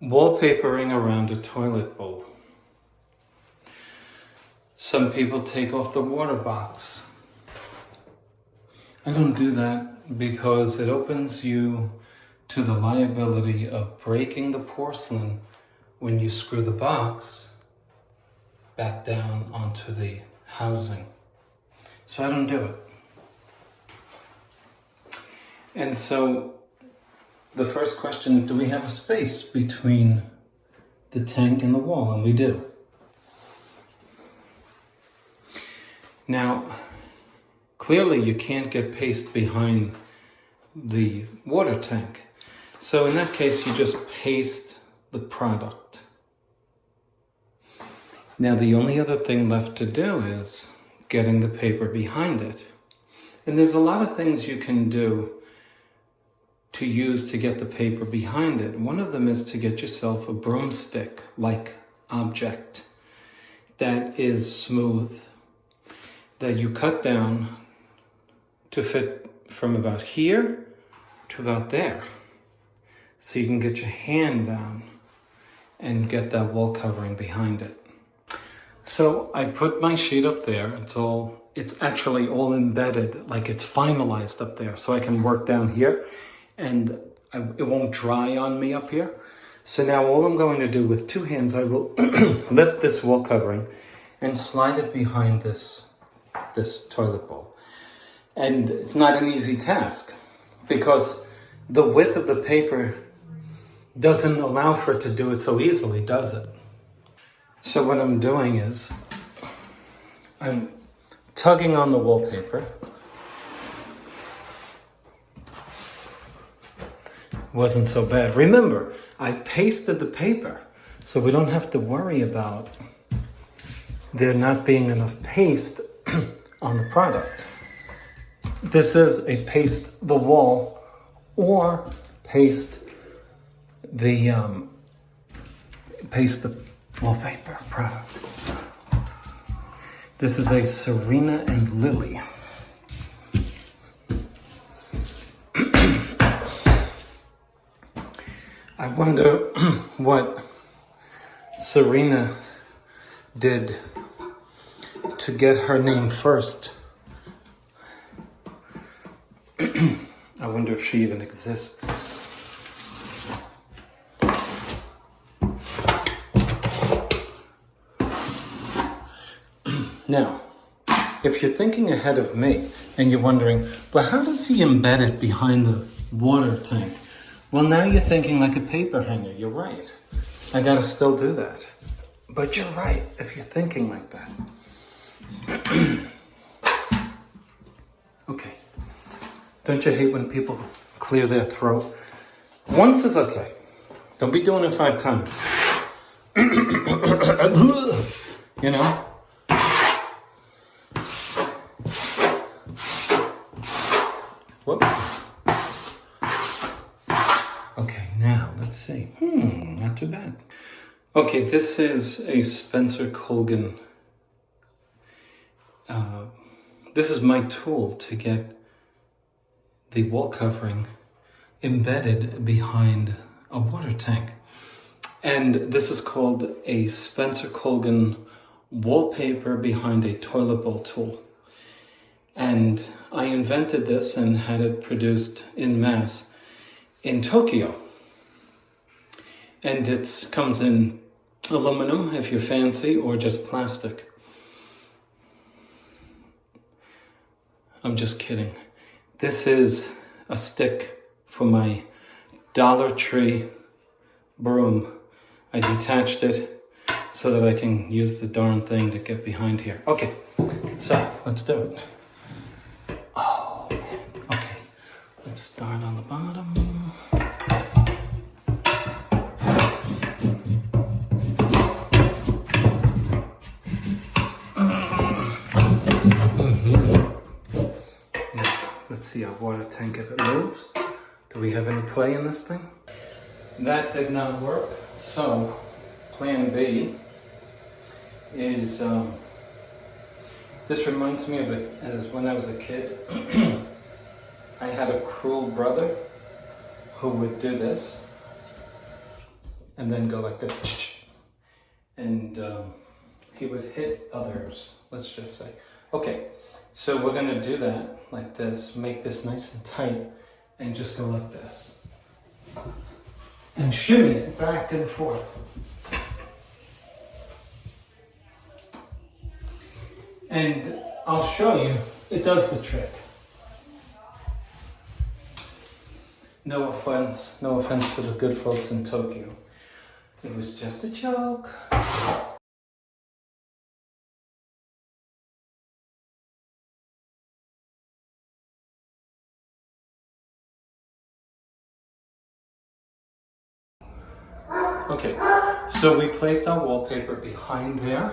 Wallpapering around a toilet bowl. Some people take off the water box. I don't do that because it opens you to the liability of breaking the porcelain when you screw the box back down onto the housing. So I don't do it. And so the first question is, do we have a space between the tank and the wall? And we do. Now, clearly you can't get paste behind the water tank. So in that case, you just paste the product. Now, the only other thing left to do is getting the paper behind it. And there's a lot of things you can do to use to get the paper behind it. One of them is to get yourself a broomstick-like object that is smooth, that you cut down to fit from about here to about there. So you can get your hand down and get that wall covering behind it. So I put my sheet up there. It's actually all embedded, like it's finalized up there. So I can work down here and it won't dry on me up here. So now all I'm going to do with two hands, I will lift this wall covering and slide it behind this toilet bowl. And it's not an easy task because the width of the paper doesn't allow for it to do it so easily, does it? So what I'm doing is I'm tugging on the wallpaper. Wasn't so bad. Remember, I pasted the paper, so we don't have to worry about there not being enough paste on the product. This is a paste the wall or paste the wallpaper product. This is a Serena and Lily. I wonder what Serena did to get her name first. I wonder if she even exists. Now, if you're thinking ahead of me and you're wondering, well, how does he embed it behind the water tank? Well, now you're thinking like a paper hanger. You're right. I gotta still do that. But you're right if you're thinking like that. Okay. Don't you hate when people clear their throat? Once is okay. Don't be doing it 5 times. You know? Whoop. Okay, now let's see. Not too bad. Okay, this is a Spencer Colgan. This is my tool to get the wall covering embedded behind a water tank. And this is called a Spencer Colgan wallpaper behind a toilet bowl tool. And I invented this and had it produced en masse in Tokyo. And it comes in aluminum if you're fancy, or just plastic. I'm just kidding. This is a stick for my Dollar Tree broom. I detached it so that I can use the darn thing to get behind here. Okay, so let's do it. Oh, okay. Let's start on the bottom. Let's see our water tank if it moves. Do we have any play in this thing? That did not work, so plan B is, this reminds me of it as when I was a kid. I had a cruel brother who would do this. and then go like this. And he would hit others, let's just say. Okay, so we're gonna do that like this, make this nice and tight, and just go like this. And shimmy it back and forth. And I'll show you, it does the trick. No offense to the good folks in Tokyo. It was just a joke. Okay, so we placed our wallpaper behind there,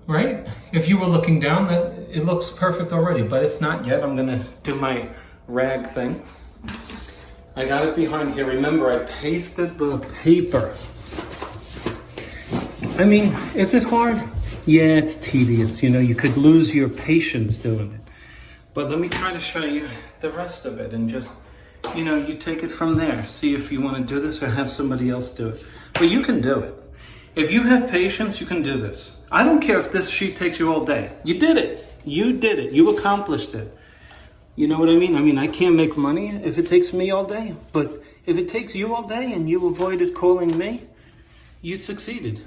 right? If you were looking down, that it looks perfect already, but it's not yet. I'm gonna do my rag thing. I got it behind here. Remember, I pasted the paper. I mean, is it hard? Yeah, it's tedious. You know, you could lose your patience doing it. But let me try to show you the rest of it and just, you know, you take it from there. See if you want to do this or have somebody else do it. But you can do it. If you have patience, you can do this. I don't care if this sheet takes you all day. You did it. You did it. You accomplished it. You know what I mean? I mean, I can't make money if it takes me all day. But if it takes you all day and you avoided calling me, you succeeded.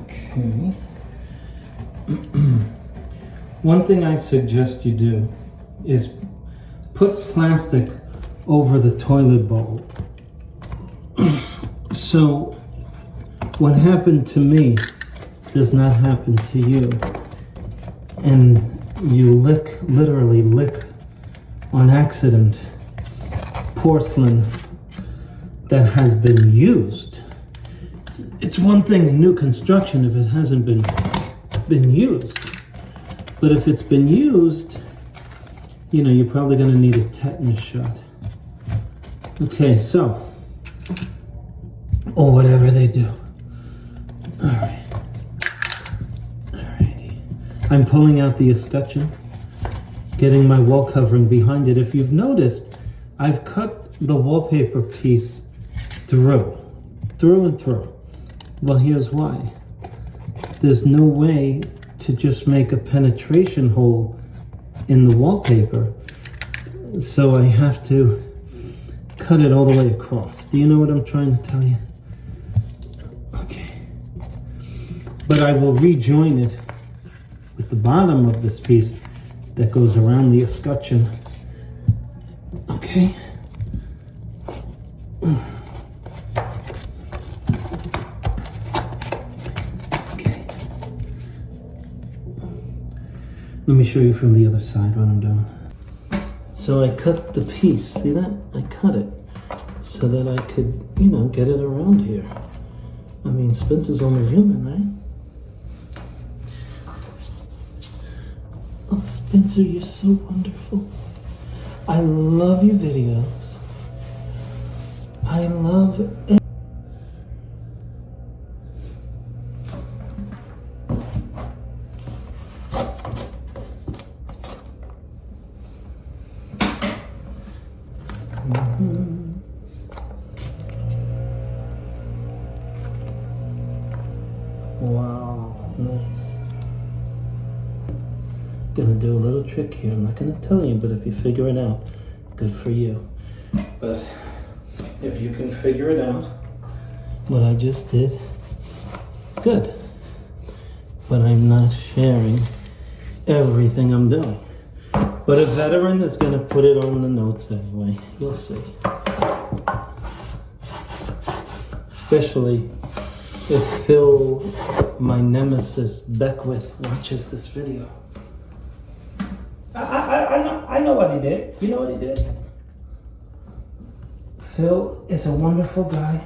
Okay. One thing I suggest you do is put plastic over the toilet bowl. So what happened to me does not happen to you. And you literally lick on accident porcelain that has been used. It's one thing in new construction if it hasn't been used. But if it's been used, you know, you're probably going to need a tetanus shot. Okay, so, or whatever they do. All right. Alrighty. I'm pulling out the escutcheon, getting my wall covering behind it. If you've noticed, I've cut the wallpaper piece through and through. Well, here's why. There's no way to just make a penetration hole in the wallpaper, so I have to cut it all the way across. Do you know what I'm trying to tell you? Okay. But I will rejoin it with the bottom of this piece that goes around the escutcheon. Okay. Let me show you from the other side what I'm doing. So I cut the piece, see that? I cut it so that I could, you know, get it around here. I mean, Spencer's only human, right? Oh, Spencer, you're so wonderful. I love your videos. I love it. Wow, nice. Gonna do a little trick here. I'm not gonna tell you, but if you figure it out, good for you. But if you can figure it out, what I just did, good. But I'm not sharing everything I'm doing. But a veteran is gonna put it on the notes anyway. You'll see. Especially if Phil, my nemesis Beckwith, watches this video. I know what he did. You know what he did? Phil is a wonderful guy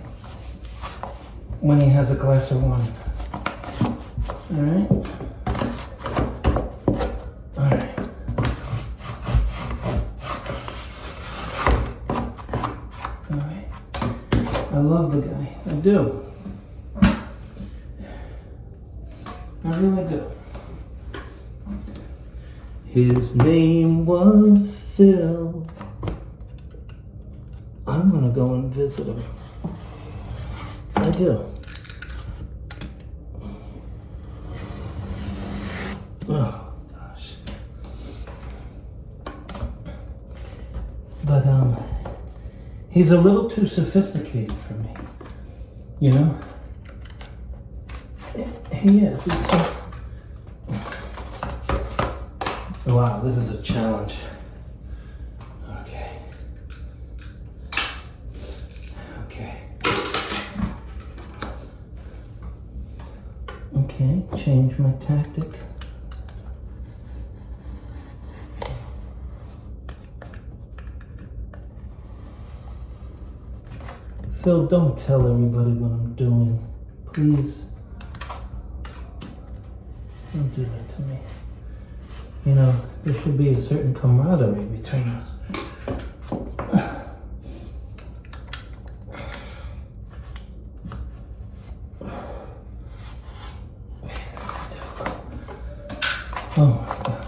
when he has a glass of wine. Alright? Alright. Alright. I love the guy. I do. I really do. His name was Phil. I want to go and visit him. I do. Oh, gosh. But, he's a little too sophisticated for me. You know? He is. He's just... Wow, this is a challenge. Okay. Okay. Okay, change my tactic. Phil, don't tell everybody what I'm doing. Please. Don't do that to me. You know, there should be a certain camaraderie between us. Oh my gosh.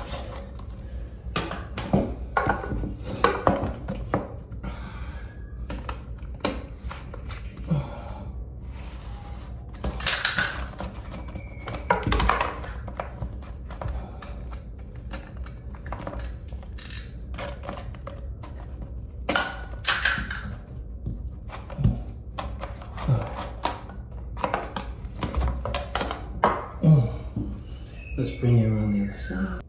Let's bring you around the other side.